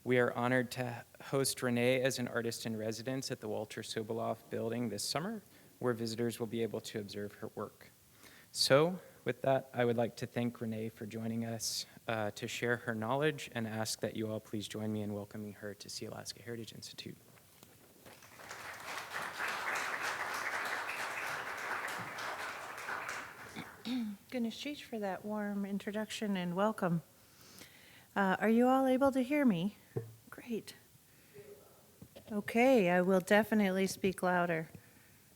We are honored to host Renee as an artist in residence at the Walter Soboleff Building this summer, where visitors will be able to observe her work. So, with that, I would like to thank Renee for joining us to share her knowledge and ask that you all please join me in welcoming her to Sealaska Heritage Institute. Goodness, Cheech, for that warm introduction and welcome. Are you all able to hear me? Great. Okay, I will definitely speak louder.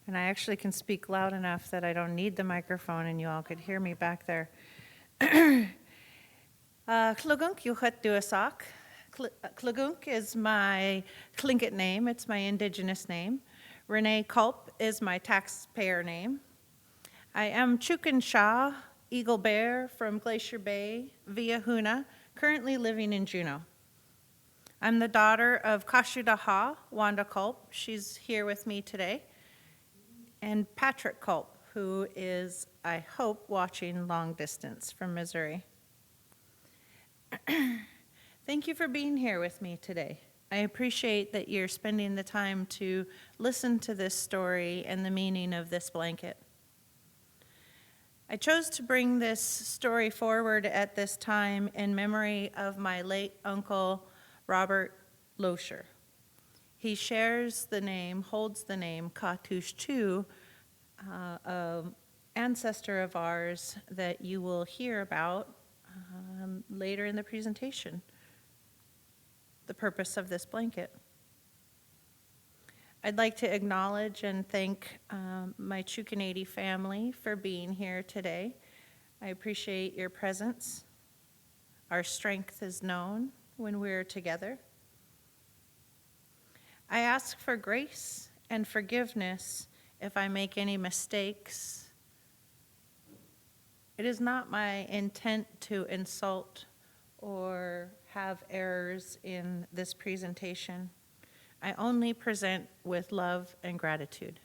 And I actually can speak loud enough that I don't need the microphone and you all could hear me back there. Tl'aagunk Renee Culp. Tl'aagunk is my Tlingit name. It's my indigenous name. Renee Culp is my taxpayer name. I am Chookaneidi Eagle Bear from Glacier Bay, via Huna, currently living in Juneau. I'm the daughter of Kahtushtu, Wanda Culp. She's here with me today. And Patrick Culp, who is, I hope, watching long distance from Missouri. Thank you for being here with me today. I appreciate that you're spending the time to listen to this story and the meaning of this blanket. I chose to bring this story forward at this time in memory of my late uncle, Robert Loescher. He shares the name, holds the name Kahtushtu, an ancestor of ours that you will hear about later in the presentation, the purpose of this blanket. I'd like to acknowledge and thank my Chookaneidi family for being here today. I appreciate your presence. Our strength is known when we're together. I ask for grace and forgiveness if I make any mistakes. It is not my intent to insult or have errors in this presentation. I only present with love and gratitude.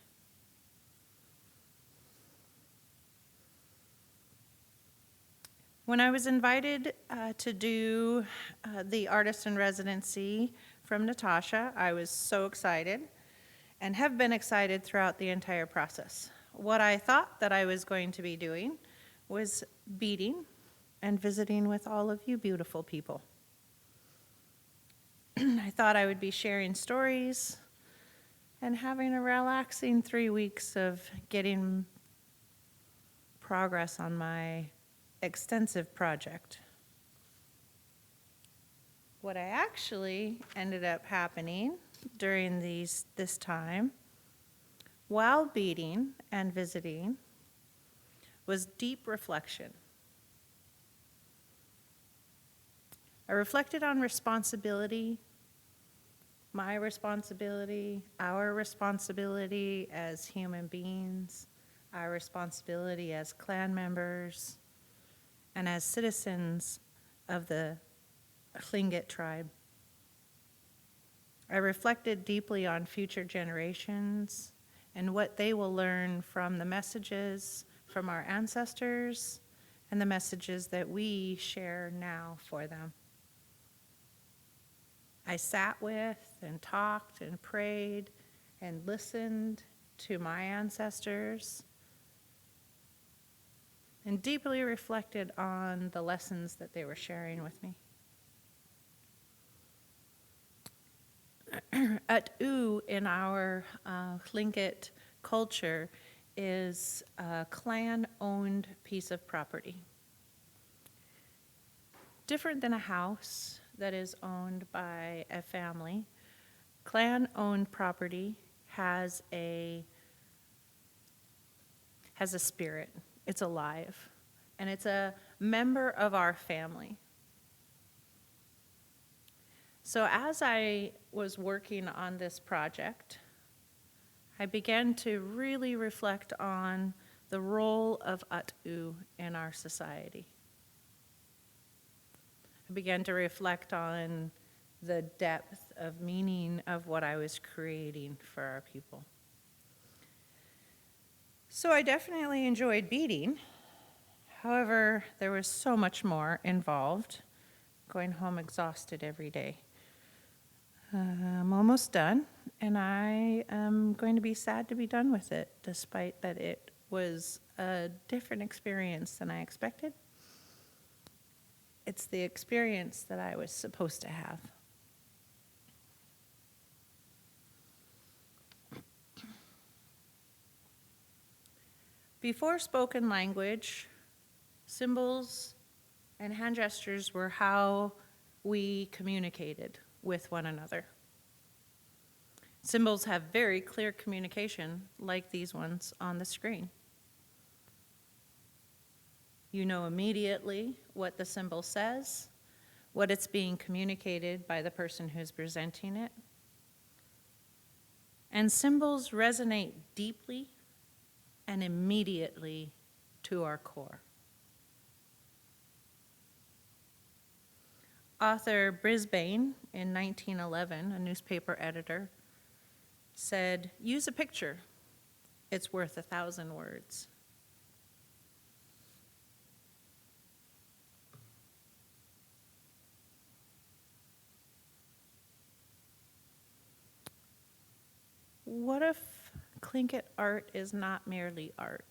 When I was invited to do the artist in residency from Natasha, I was so excited and have been excited throughout the entire process. What I thought that I was going to be doing was beading and visiting with all of you beautiful people. I thought I would be sharing stories and having a relaxing 3 weeks of getting progress on my extensive project. What I actually ended up happening during this time, while beading and visiting, was deep reflection. I reflected on responsibility, my responsibility, our responsibility as human beings, our responsibility as clan members, and as citizens of the Tlingit tribe. I reflected deeply on future generations and what they will learn from the messages from our ancestors and the messages that we share now for them. I sat with and talked and prayed and listened to my ancestors and deeply reflected on the lessons that they were sharing with me. At'u in our Tlingit culture is a clan-owned piece of property. Different than a house that is owned by a family, clan-owned property has a spirit. It's alive, and it's a member of our family. So as I was working on this project, I began to really reflect on the role of At'u in our society. I began to reflect on the depth of meaning of what I was creating for our people. So I definitely enjoyed beading. However, there was so much more involved, going home exhausted every day. I'm almost done, and I am going to be sad to be done with it, despite that it was a different experience than I expected. It's the experience that I was supposed to have. Before spoken language, symbols and hand gestures were how we communicated with one another. Symbols have very clear communication, like these ones on the screen. You know immediately what the symbol says, what it's being communicated by the person who's presenting it. And symbols resonate deeply and immediately to our core. Author Brisbane, in 1911, a newspaper editor, said, "Use a picture. It's worth 1,000 words." What if Tlingit art is not merely art?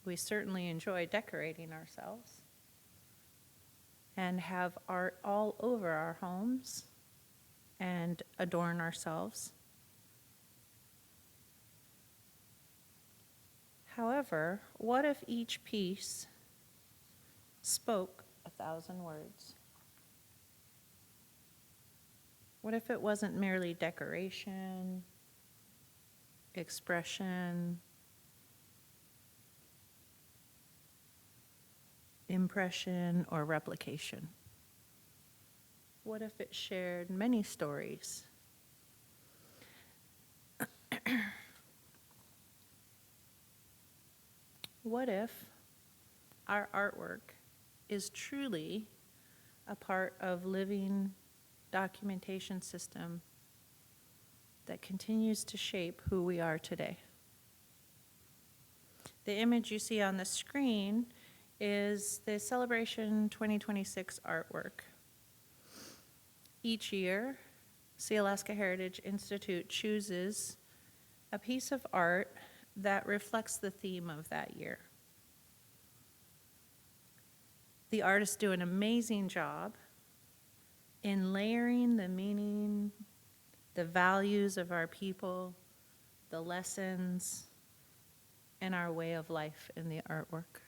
We certainly enjoy decorating ourselves and have art all over our homes and adorn ourselves. However, what if each piece spoke 1,000 words? What if it wasn't merely decoration, expression, impression, or replication? What if it shared many stories? What if our artwork is truly a part of living documentation system that continues to shape who we are today? The image you see on the screen is the Celebration 2026 artwork. Each year, Sealaska Heritage Institute chooses a piece of art that reflects the theme of that year. The artists do an amazing job in layering the meaning, the values of our people, the lessons, and our way of life in the artwork.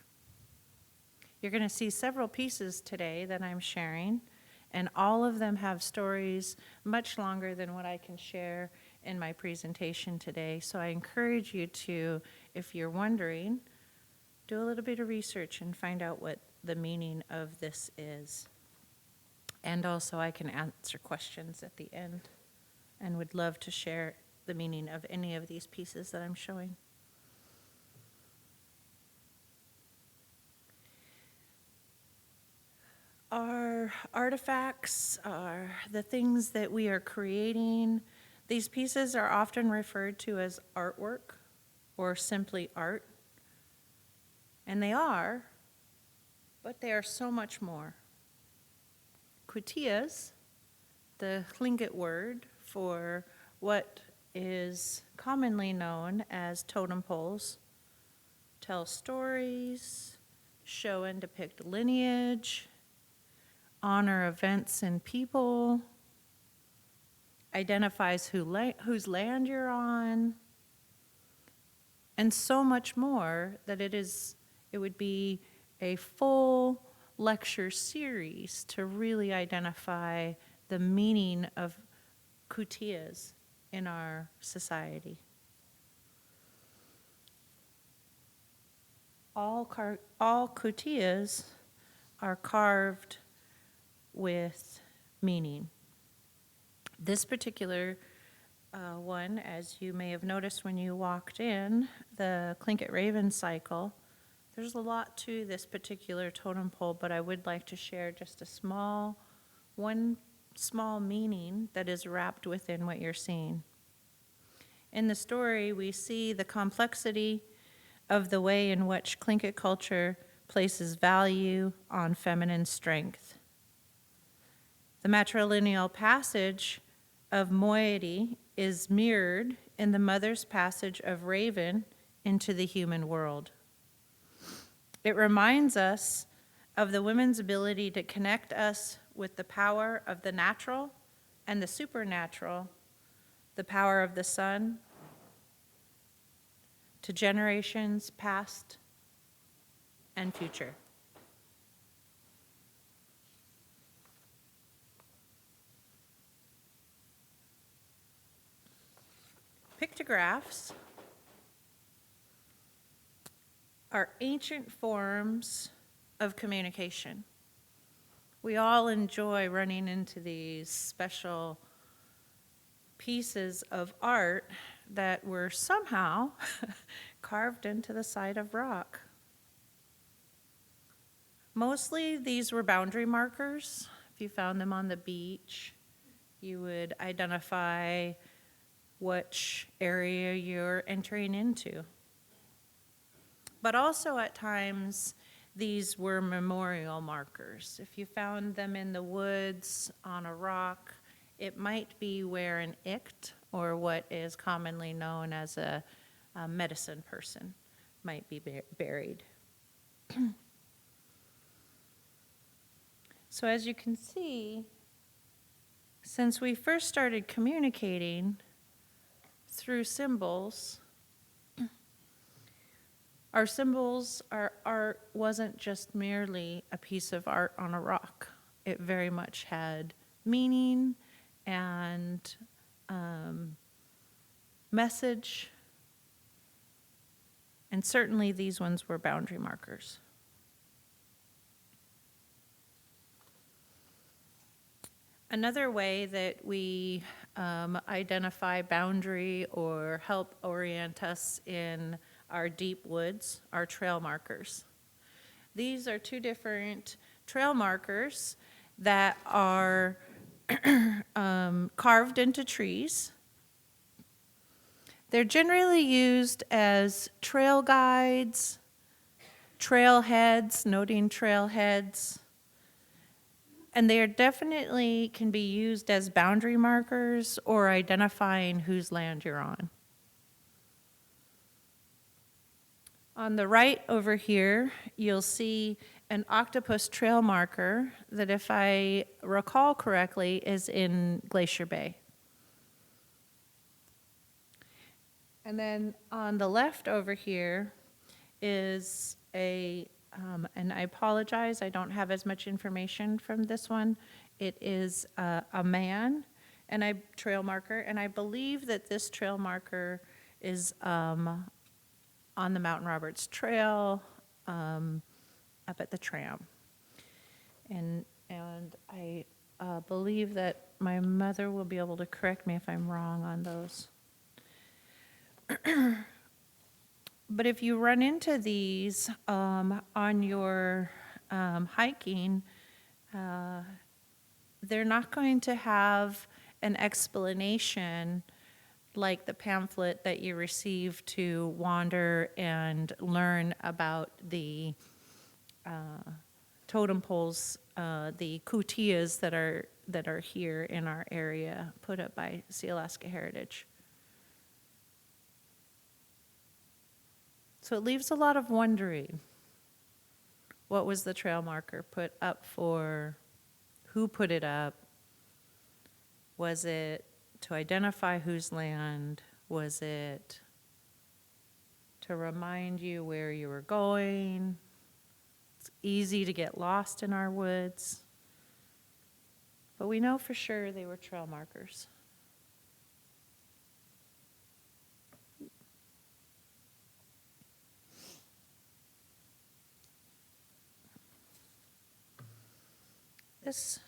You're going to see several pieces today that I'm sharing, and all of them have stories much longer than what I can share in my presentation today. So I encourage you to, if you're wondering, do a little bit of research and find out what the meaning of this is. And also I can answer questions at the end and would love to share the meaning of any of these pieces that I'm showing. Our artifacts are the things that we are creating. These pieces are often referred to as artwork or simply art. And they are, but they are so much more. Kutias, the Tlingit word for what is commonly known as totem poles, tell stories, show and depict lineage, honor events and people, identifies whose land you're on, and so much more that it would be a full lecture series to really identify the meaning of kutias in our society. All kutias are carved with meaning. This particular one, as you may have noticed when you walked in, the Tlingit Raven cycle, there's a lot to this particular totem pole, but I would like to share just one small meaning that is wrapped within what you're seeing. In the story, we see the complexity of the way in which Tlingit culture places value on feminine strength. The matrilineal passage of moiety is mirrored in the mother's passage of raven into the human world. It reminds us of the women's ability to connect us with the power of the natural and the supernatural, the power of the sun, to generations past and future. Pictographs are ancient forms of communication. We all enjoy running into these special pieces of art that were somehow carved into the side of rock. Mostly these were boundary markers. If you found them on the beach, you would identify which area you're entering into. But also at times, these were memorial markers. If you found them in the woods on a rock, it might be where an icht, or what is commonly known as a medicine person, might be buried. So as you can see, since we first started communicating through symbols, our symbols, our art wasn't just merely a piece of art on a rock. It very much had meaning and message, and certainly these ones were boundary markers. Another way that we identify boundary or help orient us in our deep woods are trail markers. These are two different trail markers that are carved into trees. They're generally used as trail guides, trailheads, noting trailheads, and they are definitely can be used as boundary markers or identifying whose land you're on. On the right over here, you'll see an octopus trail marker that, if I recall correctly, is in Glacier Bay. And then on the left over here is and I apologize, I don't have as much information from this one. It is a man and a trail marker, and I believe that this trail marker is on the Mountain Roberts Trail up at the tram. And I believe that my mother will be able to correct me if I'm wrong on those. But if you run into these on your hiking, they're not going to have an explanation like the pamphlet that you receive to wander and learn about the totem poles, the kutillas that are here in our area, put up by Sealaska Heritage. So it leaves a lot of wondering. What was the trail marker put up for? Who put it up? Was it to identify whose land? Was it to remind you where you were going? It's easy to get lost in our woods. But we know for sure they were trail markers. This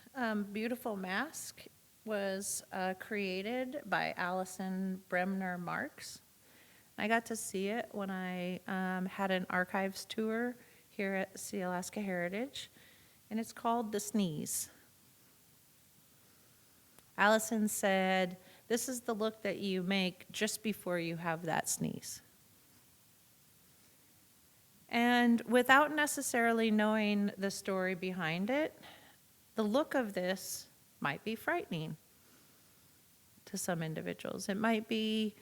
beautiful mask was created by Allison Bremner Marks. I got to see it when I had an archives tour here at Sealaska Heritage, and it's called The Sneeze. Allison said, "This is the look that you make just before you have that sneeze." And without necessarily knowing the story behind it, the look of this might be frightening to some individuals. It might be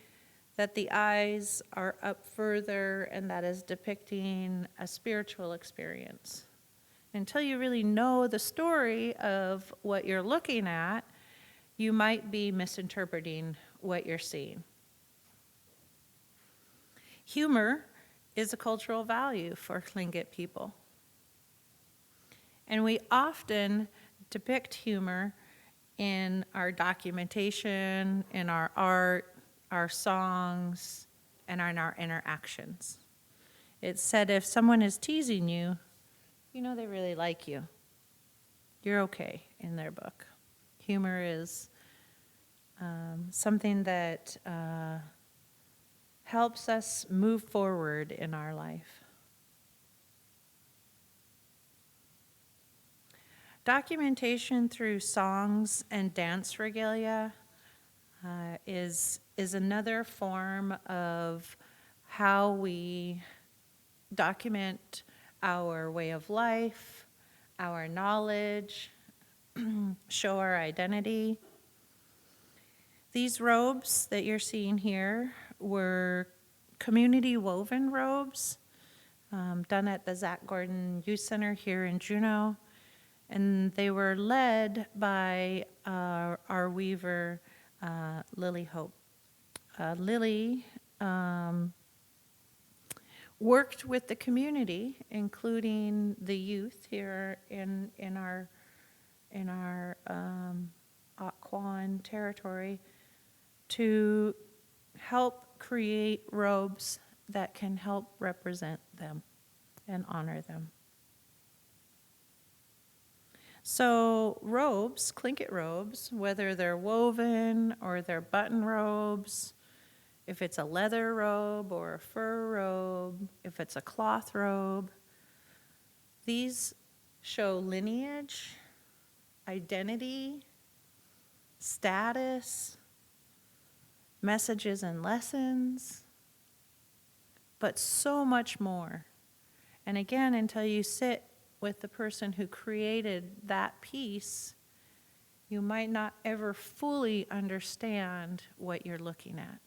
that the eyes are up further and that is depicting a spiritual experience. Until you really know the story of what you're looking at, you might be misinterpreting what you're seeing. Humor is a cultural value for Tlingit people. And we often depict humor in our documentation, in our art, our songs, and in our interactions. It's said if someone is teasing you, you know they really like you. You're okay in their book. Humor is something that helps us move forward in our life. Documentation through songs and dance regalia is another form of how we document our way of life, our knowledge, show our identity. These robes that you're seeing here were community woven robes done at the Zach Gordon Youth Center here in Juneau. And they were led by our weaver, Lily Hope. Lily worked with the community, including the youth here in our Ocquan territory, to help create robes that can help represent them and honor them. So robes, Tlingit robes, whether they're woven or they're button robes, if it's a leather robe or a fur robe, if it's a cloth robe, these show lineage, identity, status, messages and lessons, but so much more. And again, until you sit with the person who created that piece, you might not ever fully understand what you're looking at.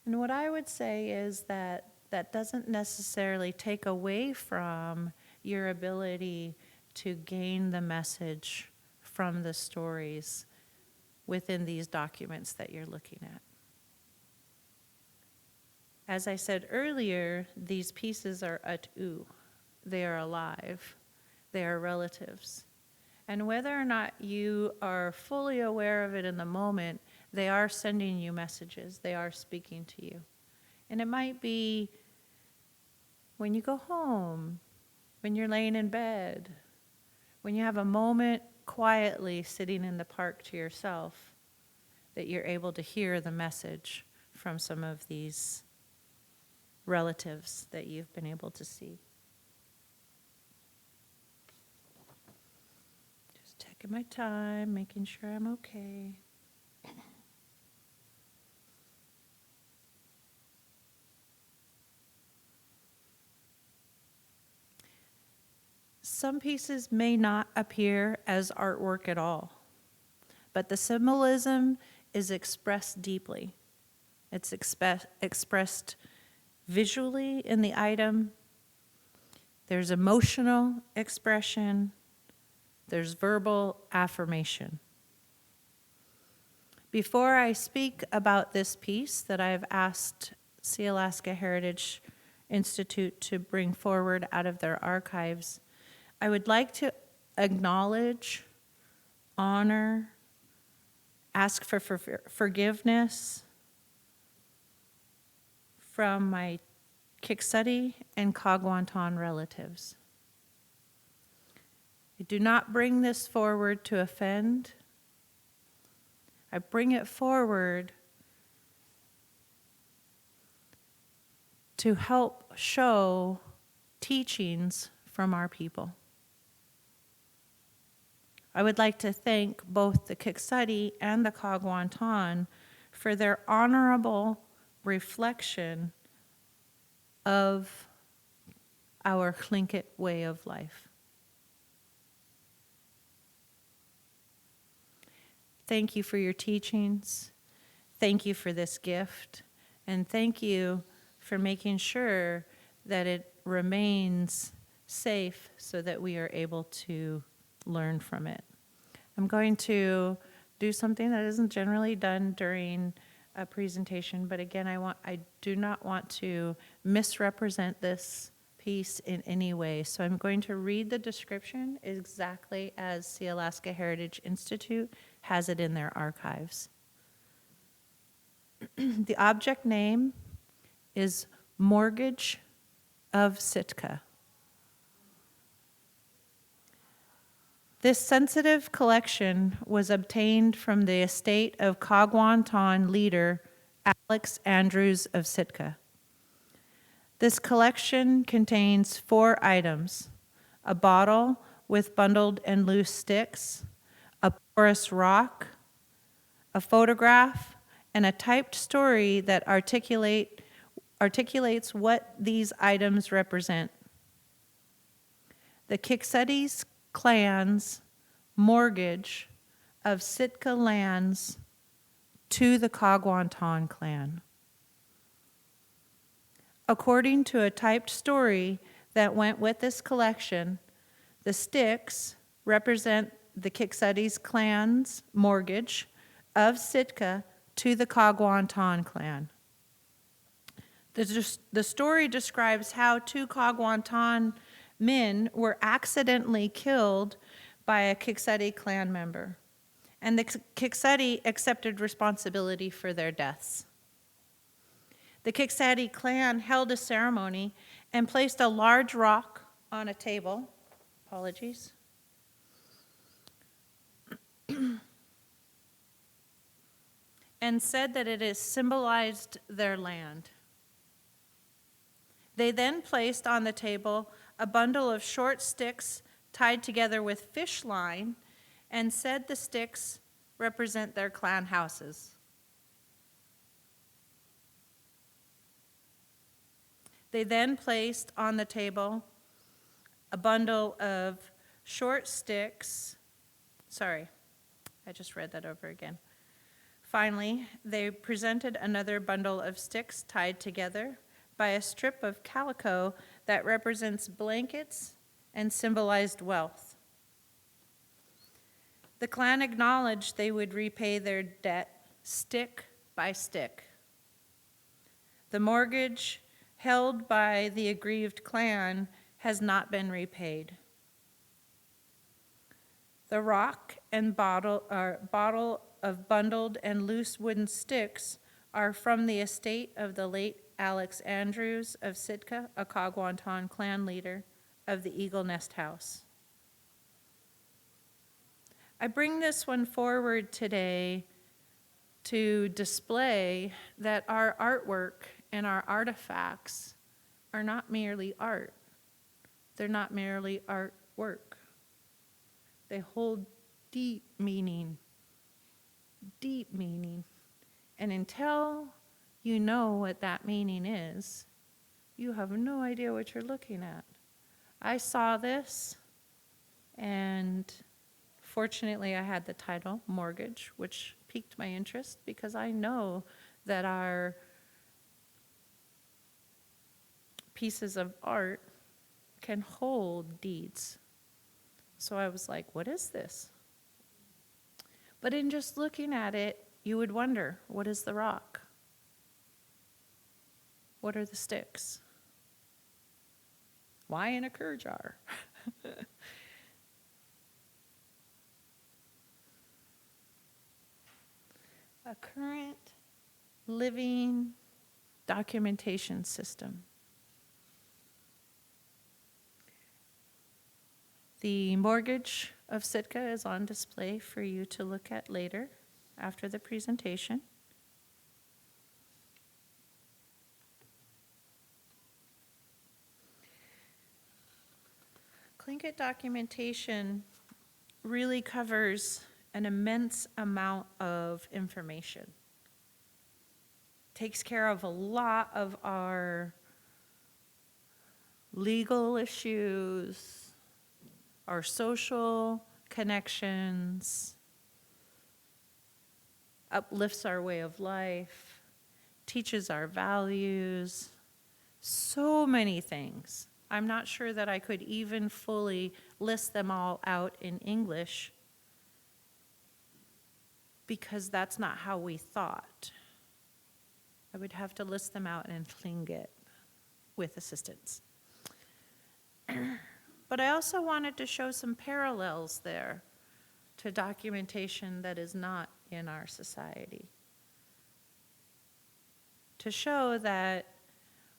And what I would say is that that doesn't necessarily take away from your ability to gain the message from the stories within these documents that you're looking at. As I said earlier, these pieces are at'u. They are alive. They are relatives. And whether or not you are fully aware of it in the moment, they are sending you messages. They are speaking to you. And it might be when you go home, when you're laying in bed, when you have a moment quietly sitting in the park to yourself, that you're able to hear the message from some of these relatives that you've been able to see. Just taking my time, making sure I'm okay. Some pieces may not appear as artwork at all, but the symbolism is expressed deeply. It's expressed visually in the item. There's emotional expression. There's verbal affirmation. Before I speak about this piece that I've asked Sealaska Heritage Institute to bring forward out of their archives, I would like to acknowledge, honor, ask for forgiveness from my Kiksadi and Kagwantan relatives. I do not bring this forward to offend. I bring it forward to help show teachings from our people. I would like to thank both the Kiksadi and the Kagwantan for their honorable reflection of our Tlingit way of life. Thank you for your teachings. Thank you for this gift. And thank you for making sure that it remains safe so that we are able to learn from it. I'm going to do something that isn't generally done during a presentation, but again, I do not want to misrepresent this piece in any way. So I'm going to read the description exactly as Sealaska Heritage Institute has it in their archives. The object name is Mortgage of Sitka. This sensitive collection was obtained from the estate of Kahtushtu leader Alex Andrews of Sitka. This collection contains 4 items: a bottle with bundled and loose sticks, a porous rock, a photograph, and a typed story that articulates what these items represent. The Kikseti's clan's mortgage of Sitka lands to the Kahtushtu clan. According to a typed story that went with this collection, the sticks represent the Kikseti's clan's mortgage of Sitka to the Kahtushtu clan. The story describes how 2 Kahtushtu men were accidentally killed by a Kikseti clan member, and the Kikseti accepted responsibility for their deaths. The Kikseti clan held a ceremony and placed a large rock on a table. Apologies. And said that it has symbolized their land. They then placed on the table a bundle of short sticks tied together with fish line and said the sticks represent their clan houses. They then placed on the table a bundle of short sticks. Sorry, I just read that over again. Finally, they presented another bundle of sticks tied together by a strip of calico that represents blankets and symbolized wealth. The clan acknowledged they would repay their debt stick by stick. The mortgage held by the aggrieved clan has not been repaid. The rock and bottle of bundled and loose wooden sticks are from the estate of the late Alex Andrews of Sitka, a Kahtushtu clan leader of the Eagle Nest House. I bring this one forward today to display that our artwork and our artifacts are not merely art. They're not merely artwork. They hold deep meaning. Deep meaning. And until you know what that meaning is, you have no idea what you're looking at. I saw this, and fortunately I had the title, Mortgage, which piqued my interest because I know that our pieces of art can hold deeds. So I was like, what is this? But in just looking at it, you would wonder, what is the rock? What are the sticks? Why in a cur jar? A current living documentation system. The mortgage of Sitka is on display for you to look at later after the presentation. Tlingit documentation really covers an immense amount of information. Takes care of a lot of our legal issues, our social connections, uplifts our way of life, teaches our values, so many things. I'm not sure that I could even fully list them all out in English because that's not how we thought. I would have to list them out in Tlingit with assistance. But I also wanted to show some parallels there to documentation that is not in our society. To show that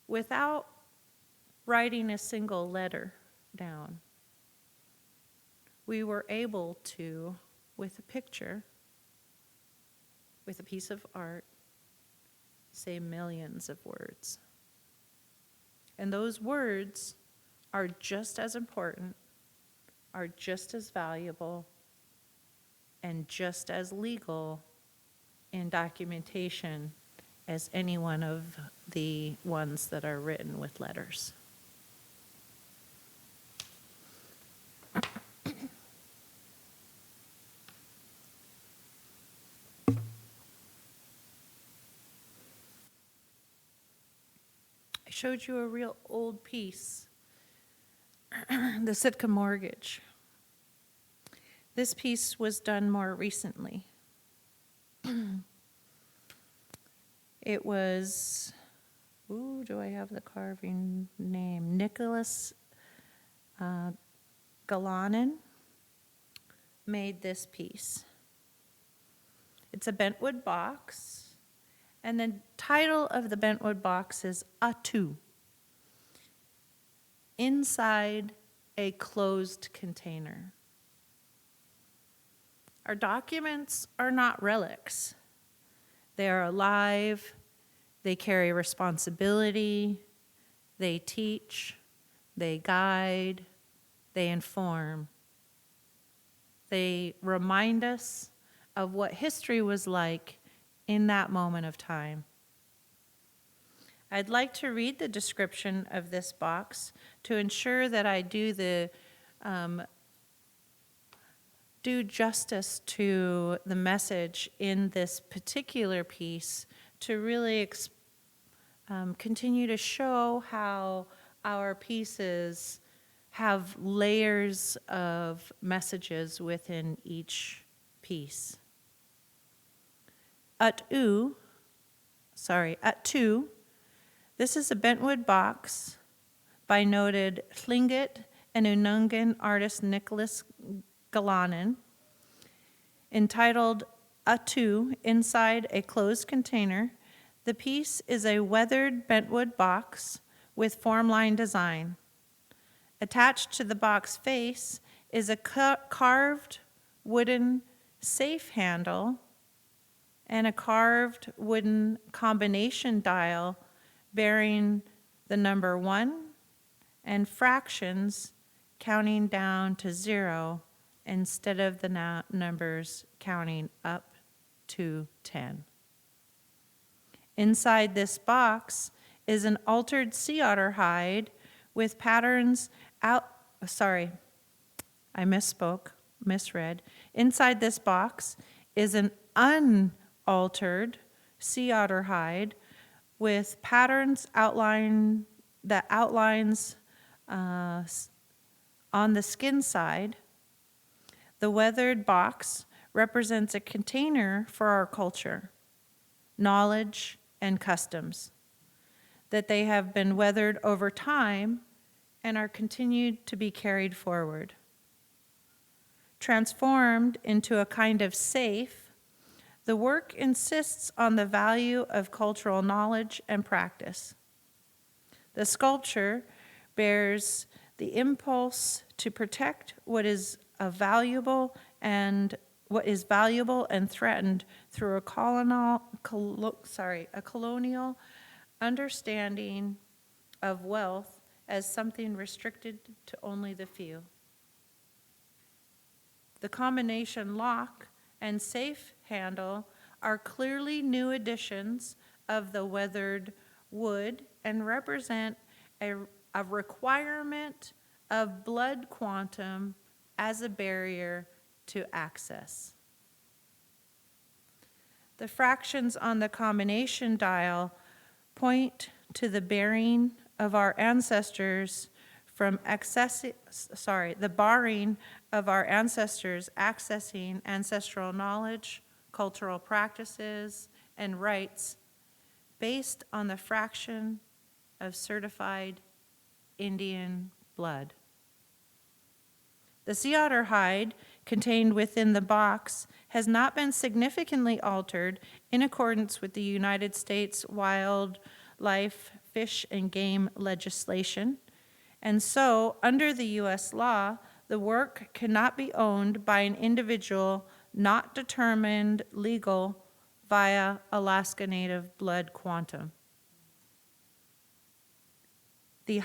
without writing a single letter down, we were able to, with a picture, with a piece of art, say millions of words. And those words are just as important, are just as valuable, and just as legal in documentation as any one of the ones that are written with letters. I showed you a real old piece, the Sitka Mortgage. This piece was done more recently. It was, do I have the carving name? Nicholas Galanin made this piece. It's a bentwood box, and the title of the bentwood box is Atu, inside a closed container. Our documents are not relics. They are alive, they carry responsibility, they teach, they guide, they inform. They remind us of what history was like in that moment of time. I'd like to read the description of this box to ensure that I do justice to the message in this particular piece, to really continue to show how our pieces have layers of messages within each piece. Atu, this is a bentwood box by noted Tlingit and Unungan artist Nicholas Galanin, entitled Atu, Inside a Closed Container. The piece is a weathered bentwood box with form-line design. Attached to the box face is a carved wooden safe handle and a carved wooden combination dial bearing the number 1 and fractions counting down to 0 instead of the numbers counting up to 10. Inside this box is an altered sea otter hide with patterns misread. Inside this box is an unaltered sea otter hide with patterns outlines on the skin side. The weathered box represents a container for our culture, knowledge, and customs, that they have been weathered over time and are continued to be carried forward. Transformed into a kind of safe, the work insists on the value of cultural knowledge and practice. The sculpture bears the impulse to protect what is valuable and threatened through a colonial understanding of wealth as something restricted to only the few. The combination lock and safe handle are clearly new additions of the weathered wood and represent a requirement of blood quantum as a barrier to access. The fractions on the combination dial point to the bearing of our ancestors from the barring of our ancestors accessing ancestral knowledge, cultural practices, and rights based on the fraction of certified Indian blood. The sea otter hide contained within the box has not been significantly altered in accordance with the United States wildlife, fish, and game legislation. And so, under the U.S. law, the work cannot be owned by an individual not determined legal via Alaska Native blood quantum. The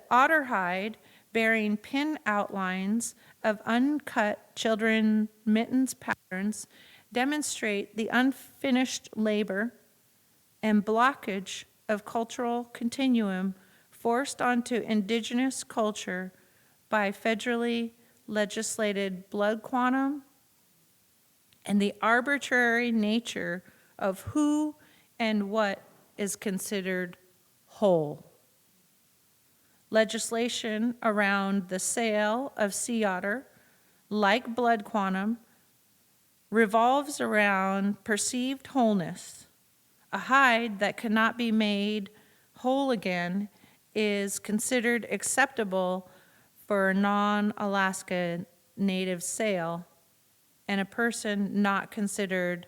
otter hide, bearing pin outlines of uncut children mittens patterns, demonstrate the unfinished labor and blockage of cultural continuum forced onto indigenous culture by federally legislated blood quantum and the arbitrary nature of who and what is considered whole. Legislation around the sale of sea otter, like blood quantum, revolves around perceived wholeness. A hide that cannot be made whole again is considered acceptable for a non-Alaska Native sale, and a person not considered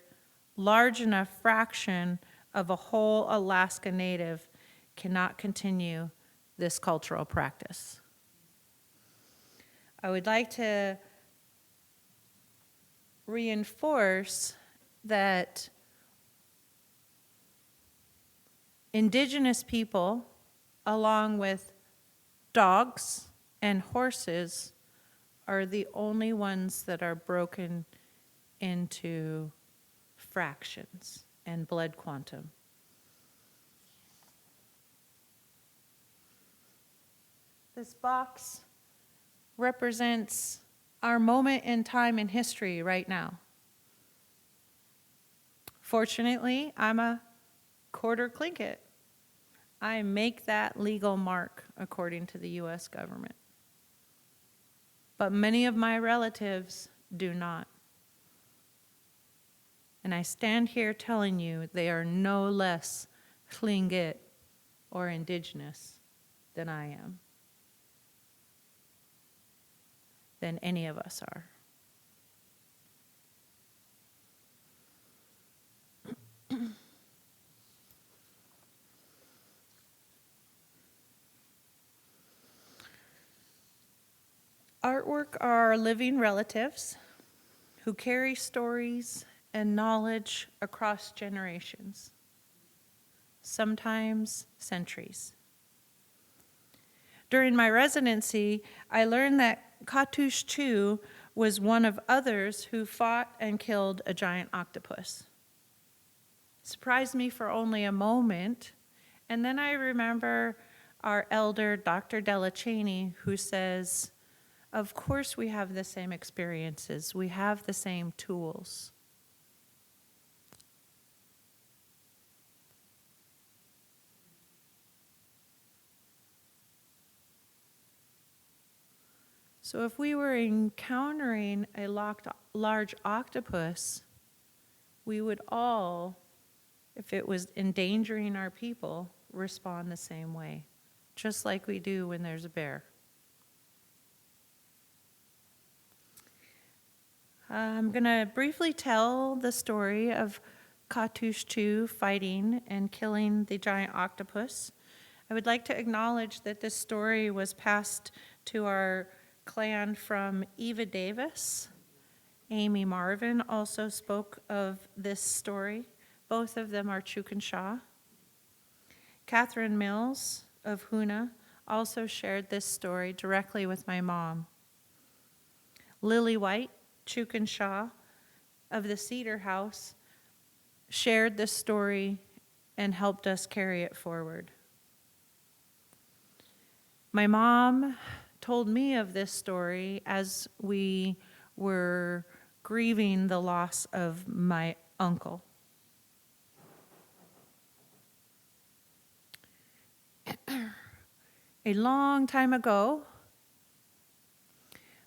large enough fraction of a whole Alaska Native cannot continue this cultural practice. I would like to reinforce that indigenous people, along with dogs and horses, are the only ones that are broken into fractions and blood quantum. This box represents our moment in time in history right now. Fortunately, I'm a quarter Tlingit. I make that legal mark according to the U.S. government. But many of my relatives do not. And I stand here telling you they are no less Tlingit or indigenous than I am, than any of us are. Artwork are living relatives who carry stories and knowledge across generations, sometimes centuries. During my residency, I learned that Kahtushtu was one of others who fought and killed a giant octopus. It surprised me for only a moment, and then I remember our elder, Dr. Della Cheney, who says, of course we have the same experiences, we have the same tools. So if we were encountering a large octopus, we would all, if it was endangering our people, respond the same way, just like we do when there's a bear. I'm going to briefly tell the story of Kahtushtu fighting and killing the giant octopus. I would like to acknowledge that this story was passed to our clan from Eva Davis. Amy Marvin also spoke of this story. Both of them are Chookaneidi. Catherine Mills of Hoona also shared this story directly with my mom. Lily White, Chookaneidi of the Cedar House, shared this story and helped us carry it forward. My mom told me of this story as we were grieving the loss of my uncle, a long time ago,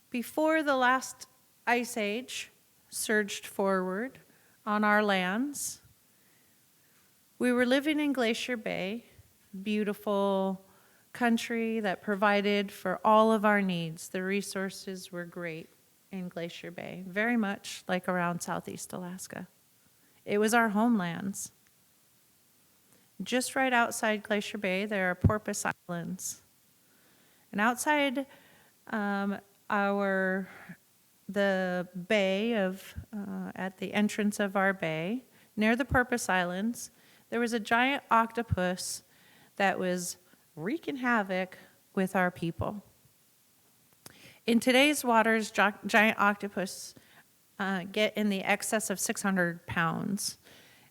before the last ice age surged forward on our lands, we were living in Glacier Bay, beautiful country that provided for all of our needs. The resources were great in Glacier Bay, very much like around Southeast Alaska. It was our homelands. Just right outside Glacier Bay, there are Porpoise Islands. And outside the bay at the entrance of our bay, near the Porpoise Islands, there was a giant octopus that was wreaking havoc with our people. In today's waters, giant octopus get in the excess of 600 pounds.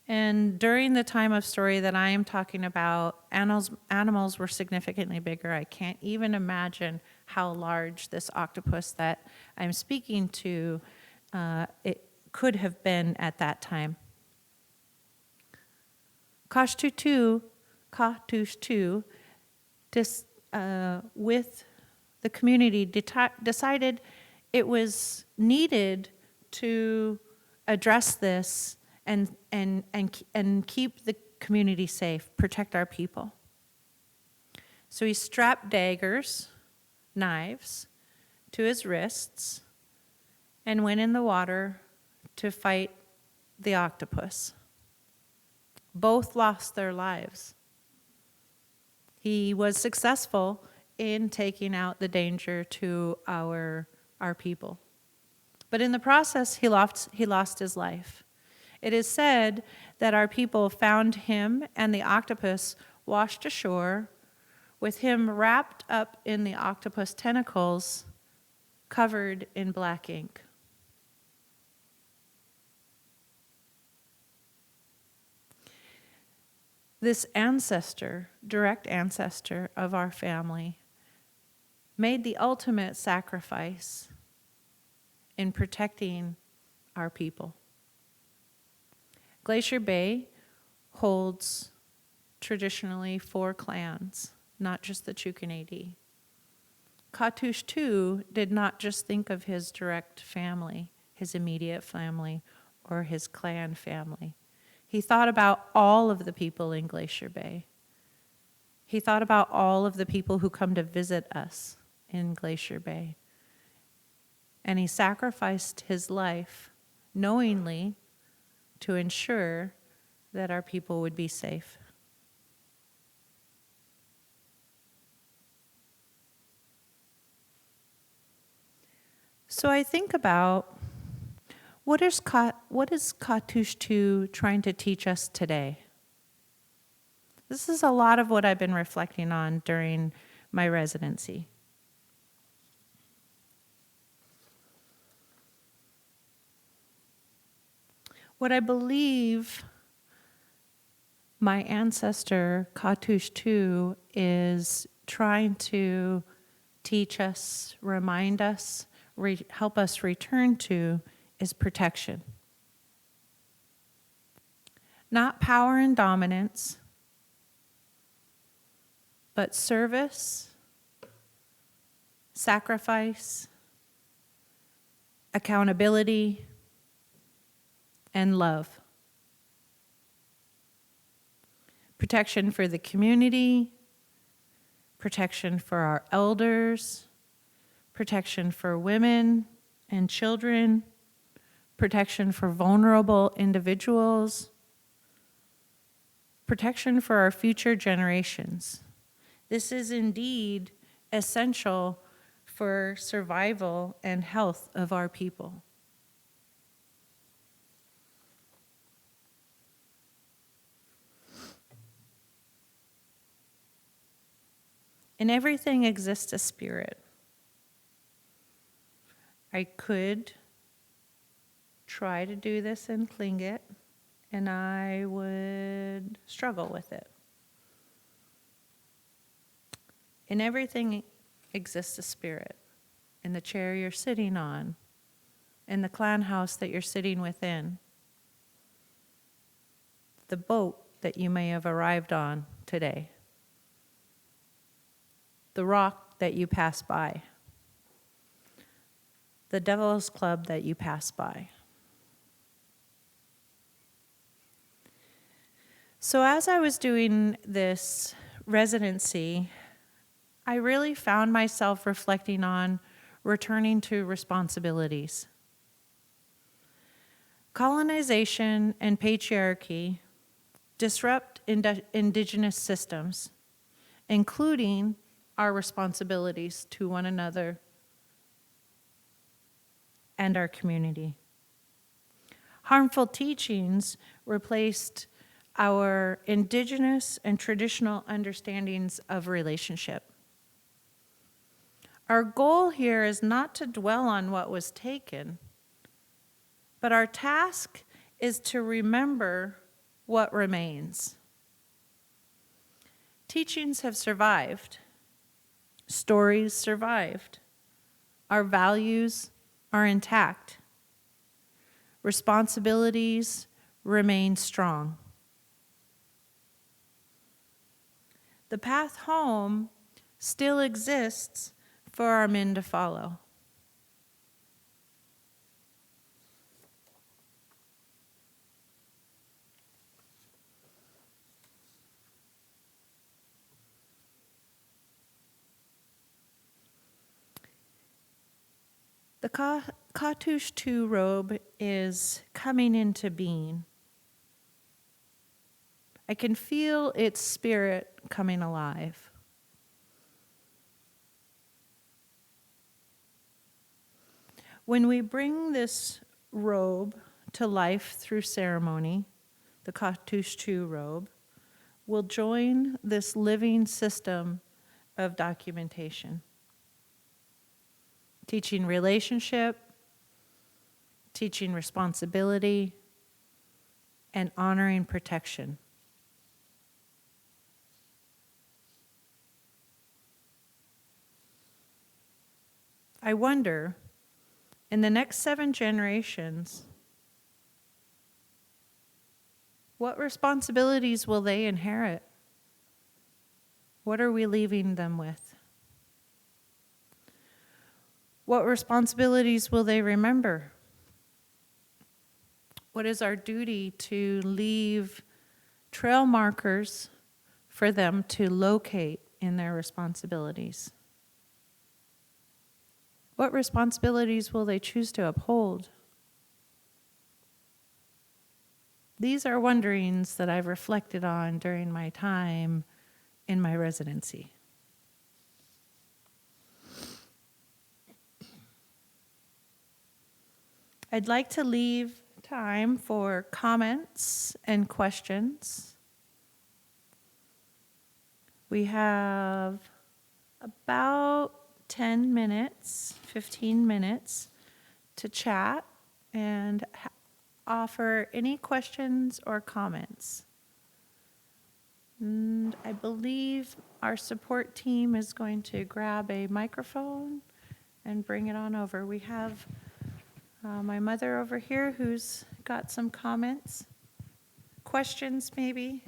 And during the time of story that I am talking about, animals were significantly bigger. I can't even imagine how large this octopus that I'm speaking to it could have been at that time. Kahtushtu, with the community, decided it was needed to address this and keep the community safe, protect our people. So he strapped daggers, knives, to his wrists and went in the water to fight the octopus. Both lost their lives. He was successful in taking out the danger to our people. But in the process, he lost his life. It is said that our people found him and the octopus washed ashore, with him wrapped up in the octopus tentacles, covered in black ink. This ancestor, direct ancestor of our family, made the ultimate sacrifice in protecting our people. Glacier Bay holds traditionally 4 clans, not just the Chookaneidi. Kahtushtu did not just think of his direct family, his immediate family, or his clan family. He thought about all of the people in Glacier Bay. He thought about all of the people who come to visit us in Glacier Bay. And he sacrificed his life knowingly to ensure that our people would be safe. So I think about what is Kahtushtu trying to teach us today? This is a lot of what I've been reflecting on during my residency. What I believe my ancestor Kahtushtu is trying to teach us, remind us, help us return to is protection. Not power and dominance, but service, sacrifice, accountability, and love. Protection for the community, protection for our elders, protection for women and children, protection for vulnerable individuals, protection for our future generations. This is indeed essential for survival and health of our people. In everything exists a spirit. I could try to do this in Tlingit, and I would struggle with it. In everything exists a spirit. In the chair you're sitting on, in the clan house that you're sitting within, the boat that you may have arrived on today. the rock that you pass by, the devil's club that you pass by. So as I was doing this residency, I really found myself reflecting on returning to responsibilities. Colonization and patriarchy disrupt indigenous systems, including our responsibilities to one another and our community. Harmful teachings replaced our indigenous and traditional understandings of relationship. Our goal here is not to dwell on what was taken, but our task is to remember what remains. Teachings have survived. Stories survived. Our values are intact. Responsibilities remain strong. The path home still exists for our men to follow. The Kahtushtu robe is coming into being. I can feel its spirit coming alive. When we bring this robe to life through ceremony, the Kahtushtu robe, we'll join this living system of documentation. Teaching relationship, teaching responsibility, and honoring protection. I wonder, in the next 7 generations, what responsibilities will they inherit? What are we leaving them with? What responsibilities will they remember? What is our duty to leave trail markers for them to locate in their responsibilities? What responsibilities will they choose to uphold? These are wonderings that I've reflected on during my time in my residency. I'd like to leave time for comments and questions. We have about 10 minutes, 15 minutes to chat and offer any questions or comments. And I believe our support team is going to grab a microphone and bring it on over. We have my mother over here who's got some comments, questions maybe.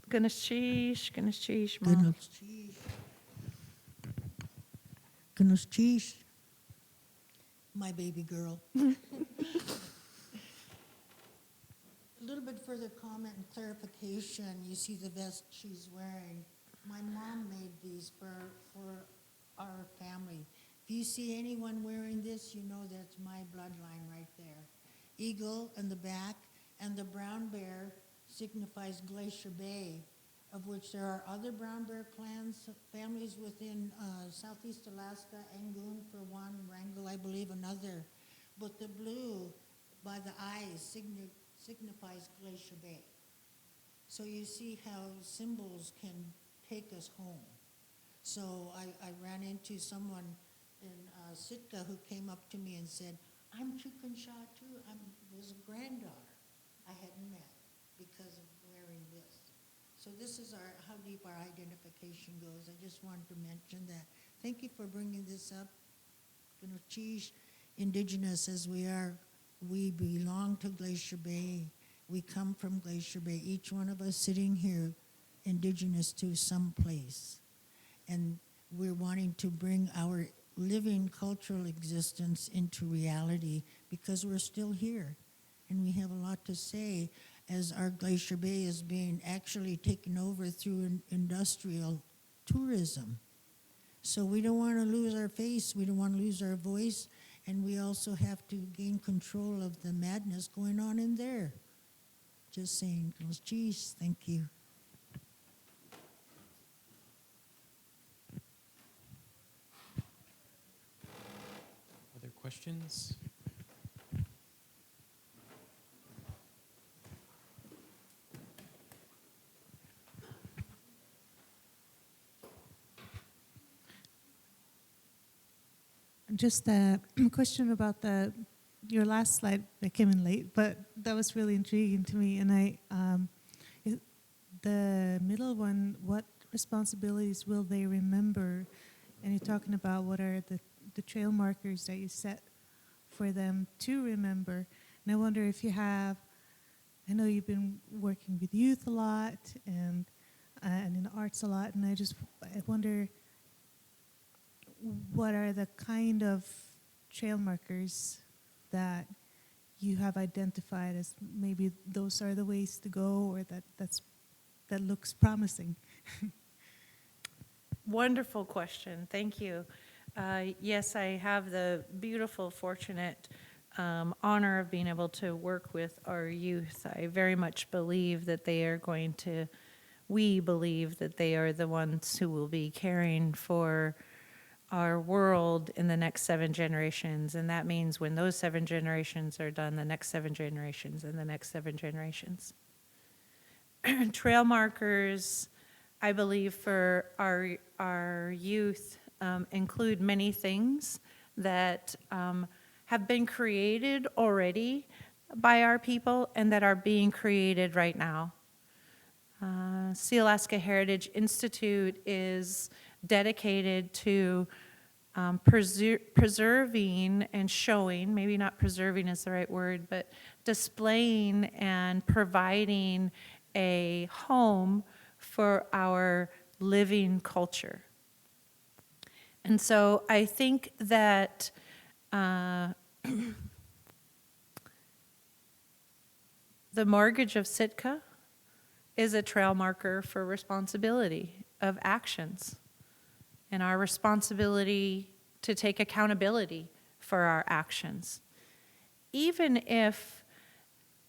Ganashish, Mom. Ganashish, my baby girl. A little bit further comment and clarification. You see the vest she's wearing. My mom made these for our family. If you see anyone wearing this, you know that's my bloodline right there. Eagle in the back, and the brown bear signifies Glacier Bay, of which there are other brown bear clans, families within Southeast Alaska, Angoon for one, Wrangell, I believe, another. But the blue by the eyes signifies Glacier Bay. So you see how symbols can take us home. So I ran into someone in Sitka who came up to me and said, I'm Chookaneidi too. I was a granddaughter I hadn't met because of wearing this. So this is how deep our identification goes. I just wanted to mention that. Thank you for bringing this up. Ganashish, Indigenous as we are, we belong to Glacier Bay. We come from Glacier Bay. Each one of us sitting here indigenous to some place. And we're wanting to bring our living cultural existence into reality because we're still here. And we have a lot to say as our Glacier Bay is being actually taken over through industrial tourism. So we don't want to lose our face, we don't want to lose our voice, and we also have to gain control of the madness going on in there. Just saying, geez, thank you. Other questions? Just a question about your last slide. I came in late, but that was really intriguing to me. And the middle one, what responsibilities will they remember? And you're talking about what are the trail markers that you set for them to remember. And I wonder if you have, I know you've been working with youth a lot and in the arts a lot, and I wonder, what are the kind of trail markers that you have identified as maybe those are the ways to go, or that looks promising? Wonderful question. Thank you. Yes, I have the beautiful, fortunate honor of being able to work with our youth. I very much believe that we believe that they are the ones who will be caring for our world in the next 7 generations. And that means when those 7 generations are done, the next 7 generations and the next 7 generations. Trail markers, I believe, for our youth include many things that have been created already by our people and that are being created right now. Sealaska Heritage Institute is dedicated to preserving and showing, maybe not preserving is the right word, but displaying and providing a home for our living culture. And so I think that the mortgage of Sitka is a trail marker for responsibility of actions and our responsibility to take accountability for our actions. Even if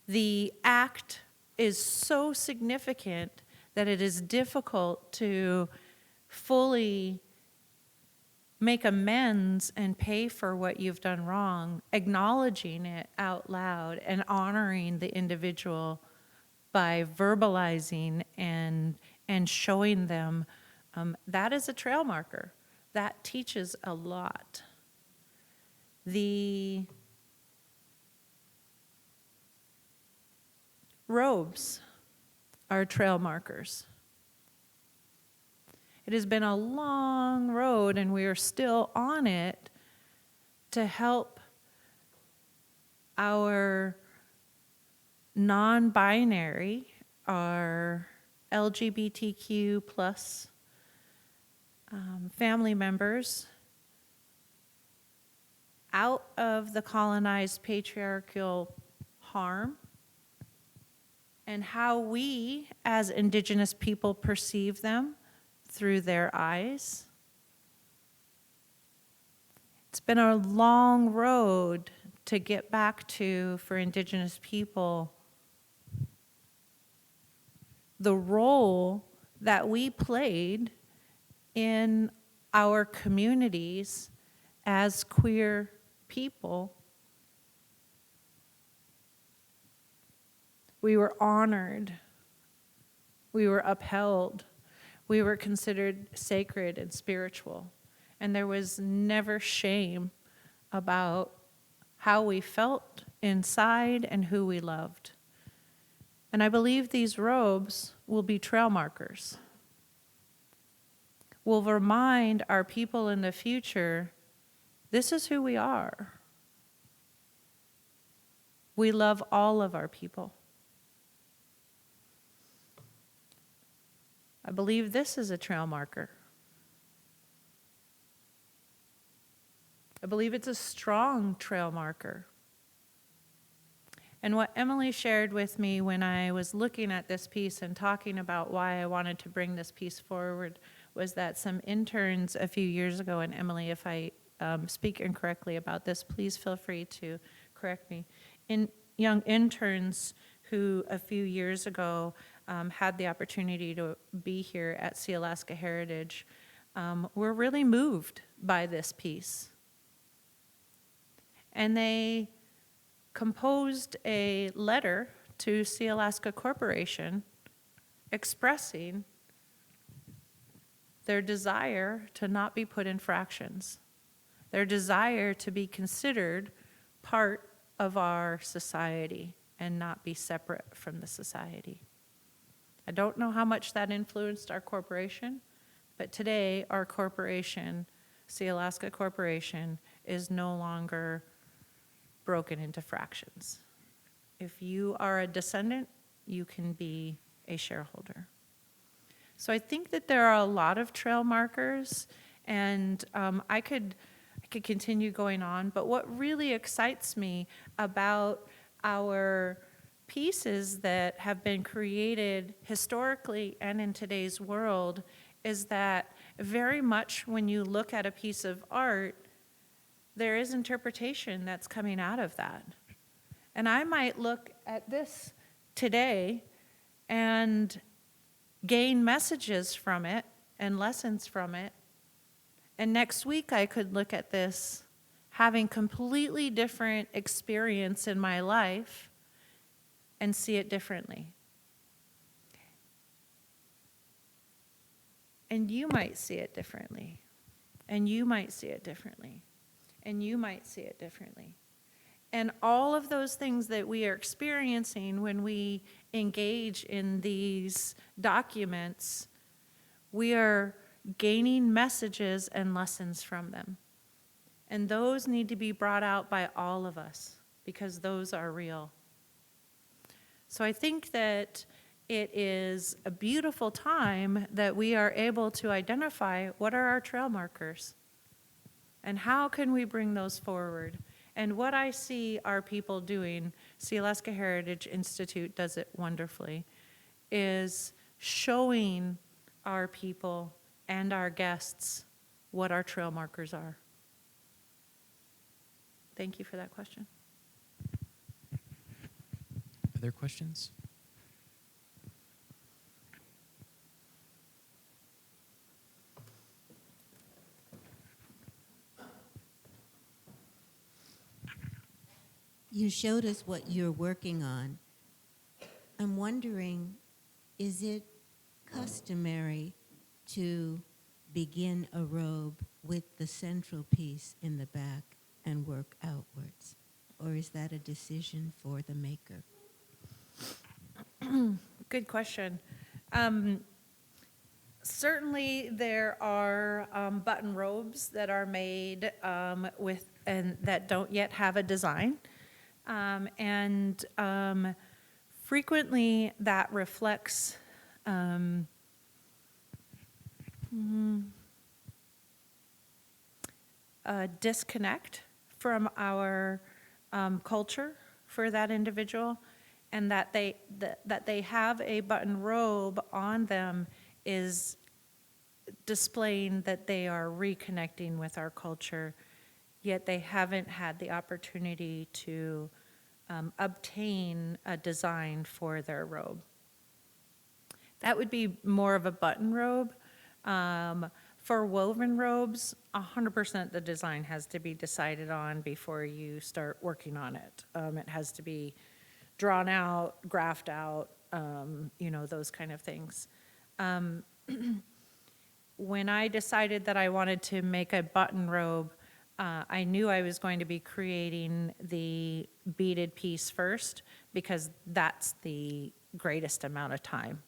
the act is so significant that it is difficult to fully make amends and pay for what you've done wrong, acknowledging it out loud and honoring the individual by verbalizing and showing them, that is a trail marker. That teaches a lot. The robes are trail markers. It has been a long road, and we are still on it to help our non-binary, our LGBTQ plus family members out of the colonized patriarchal harm and how we as Indigenous people perceive them through their eyes. It's been a long road to get back to, for Indigenous people, the role that we played in our communities as queer people. We were honored. We were upheld. We were considered sacred and spiritual. And there was never shame about how we felt inside and who we loved. And I believe these robes will be trail markers. Will remind our people in the future, this is who we are. We love all of our people. I believe this is a trail marker. I believe it's a strong trail marker. And what Emily shared with me when I was looking at this piece and talking about why I wanted to bring this piece forward was that some interns a few years ago, and Emily, if I speak incorrectly about this, please feel free to correct me. Young interns who a few years ago had the opportunity to be here at Sealaska Heritage were really moved by this piece. And they composed a letter to Sealaska Corporation expressing their desire to not be put in fractions, their desire to be considered part of our society and not be separate from the society. I don't know how much that influenced our corporation, but today our corporation, Sealaska Corporation, is no longer broken into fractions. If you are a descendant, you can be a shareholder. So I think that there are a lot of trail markers, and I could continue going on, but what really excites me about our pieces that have been created historically and in today's world is that very much when you look at a piece of art, there is interpretation that's coming out of that. And I might look at this today and gain messages from it and lessons from it. And next week I could look at this having completely different experience in my life and see it differently. And you might see it differently. And you might see it differently. And you might see it differently. And all of those things that we are experiencing when we engage in these documents, we are gaining messages and lessons from them. And those need to be brought out by all of us because those are real. So I think that it is a beautiful time that we are able to identify what are our trail markers and how can we bring those forward. And what I see our people doing, Sealaska Heritage Institute does it wonderfully, is showing our people and our guests what our trail markers are. Thank you for that question. Other questions? You showed us what you're working on. I'm wondering, is it customary to begin a robe with the central piece in the back and work outwards? Or is that a decision for the maker? Good question. Certainly there are button robes that are made with and that don't yet have a design. Frequently that reflects a disconnect from our culture for that individual, and that they have a button robe on them is displaying that they are reconnecting with our culture, yet they haven't had the opportunity to obtain a design for their robe. That would be more of a button robe. For woven robes, 100% the design has to be decided on before you start working on it. It has to be drawn out, graphed out, those kind of things. When I decided that I wanted to make a button robe, I knew I was going to be creating the beaded piece first because that's the greatest amount of time.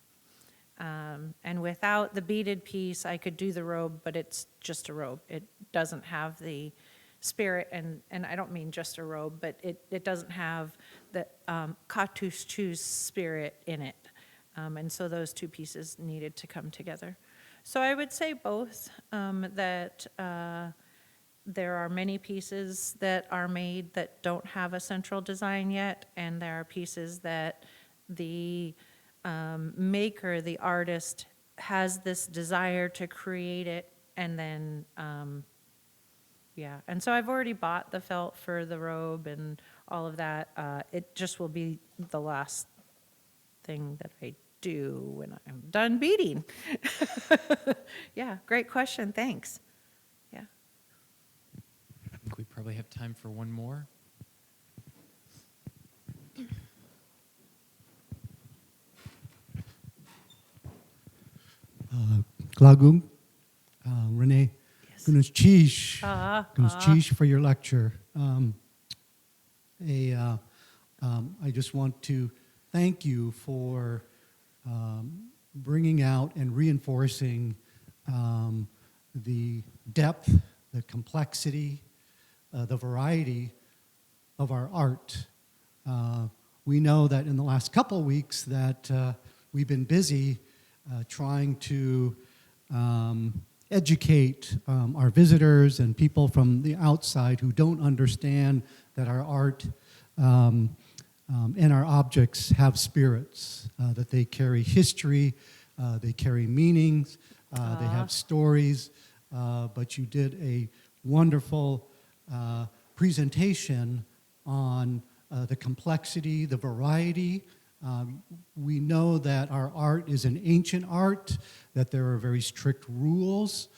And without the beaded piece, I could do the robe, but it's just a robe. It doesn't have the spirit, and I don't mean just a robe, but it doesn't have the Kahtushtu's spirit in it. And so those two pieces needed to come together. So I would say both, that there are many pieces that are made that don't have a central design yet, and there are pieces that the maker, the artist, has this desire to create it, and then, yeah. And so I've already bought the felt for the robe and all of that. It just will be the last thing that I do when I'm done beading. Yeah, great question, thanks. Yeah. I think we probably have time for one more. Tl'aagunk Renee Culp for your lecture. I just want to thank you for bringing out and reinforcing the depth, the complexity, the variety of our art. We know that in the last couple of weeks that we've been busy trying to educate our visitors and people from the outside who don't understand that our art and our objects have spirits, that they carry history, they carry meanings, they have stories, but you did a wonderful presentation on the complexity, the variety. We know that our art is an ancient art, that there are very strict rules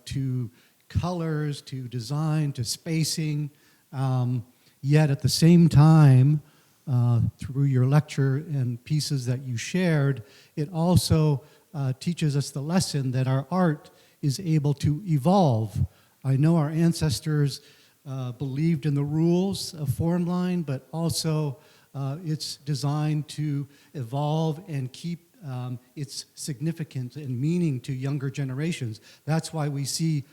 to colors, to design, to spacing. Yet at the same time, through your lecture and pieces that you shared, it also teaches us the lesson that our art is able to evolve. I know our ancestors believed in the rules of form line, but also it's designed to evolve and keep its significance and meaning to younger generations. That's why we see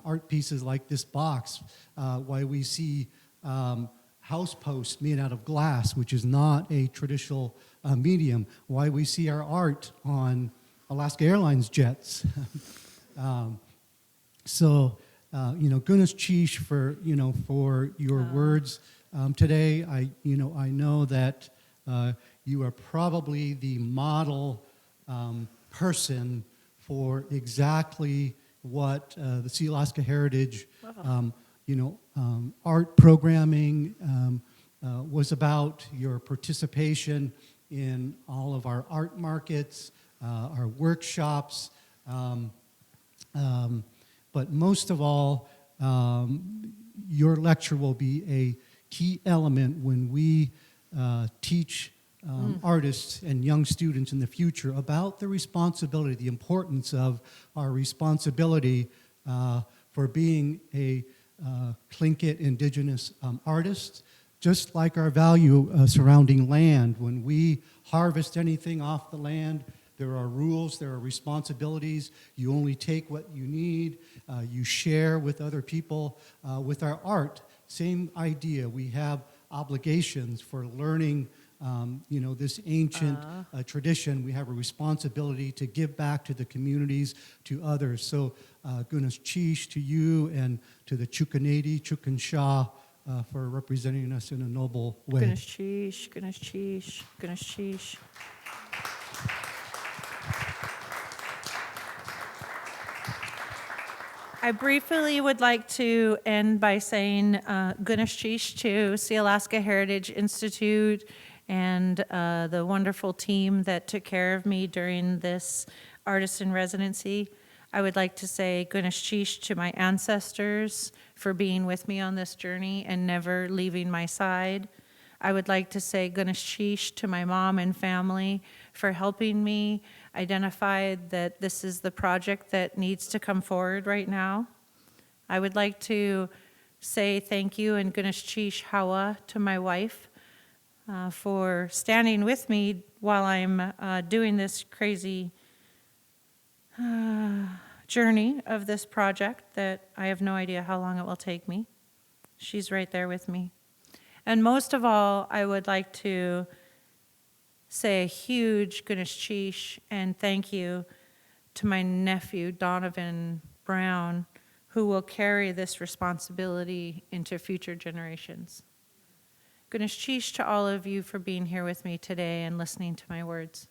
art pieces like this box, why we see house posts made out of glass, which is not a traditional medium, why we see our art on Alaska Airlines jets. Goodness Cheesh for your words today. I know that you are probably the model person for exactly what the Sealaska Heritage art programming was about. Your participation in all of our art markets, our workshops, but most of all, your lecture will be a key element when we teach artists and young students in the future about the responsibility, the importance of our responsibility for being a Tlingit indigenous artist, just like our value surrounding land. When we harvest anything off the land, there are rules, there are responsibilities. You only take what you need. You share with other people. With our art, same idea. We have obligations for learning this ancient tradition. We have a responsibility to give back to the communities, to others. So Gunas Cheesh to you and to the Chookaneidi, Chookanshaw, for representing us in a noble way. Gunas Cheesh, Gunas Cheesh, Gunas Cheesh. I briefly would like to end by saying Gunas Cheesh to Sealaska Heritage Institute and the wonderful team that took care of me during this artist in residency. I would like to say Gunas Cheesh to my ancestors for being with me on this journey and never leaving my side. I would like to say Gunas Cheesh to my mom and family for helping me identify that this is the project that needs to come forward right now. I would like to say thank you and Gunas Cheesh Hawa to my wife for standing with me while I'm doing this crazy journey of this project that I have no idea how long it will take me. She's right there with me. And most of all, I would like to say a huge Gunesh Cheesh and thank you to my nephew, Donovan Brown, who will carry this responsibility into future generations. Gunesh Cheesh to all of you for being here with me today and listening to my words.